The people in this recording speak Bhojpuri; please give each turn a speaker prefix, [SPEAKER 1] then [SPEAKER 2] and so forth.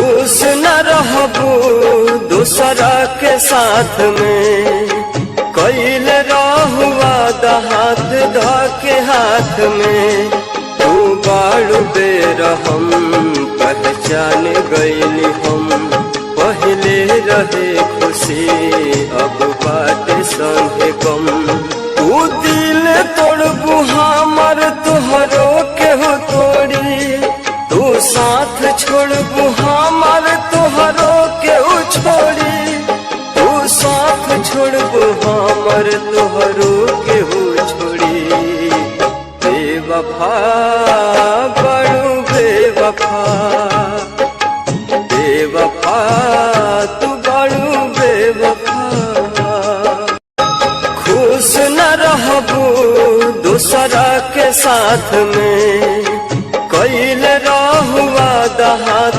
[SPEAKER 1] खुश न रहबू दूसरा के साथ में, कैल रहुआ हाथ धके हाथ में। तू बाड़ू बेरहम पहचान गईली हम, पहले रहे खुशी अब बाटे संगे गम। तू दिल तोड़बू हमर तुहरो केहू तोड़ी, तू साथ छोड़बू हमर तुहरो केहू छोड़ी। तू साथ छोड़बू हमर तुहरो केहू छोड़ी। बेवफा बड़ू बेवफा, बेवफा तू बड़ू बेवफा। खुश न रहबू दूसरा के साथ में,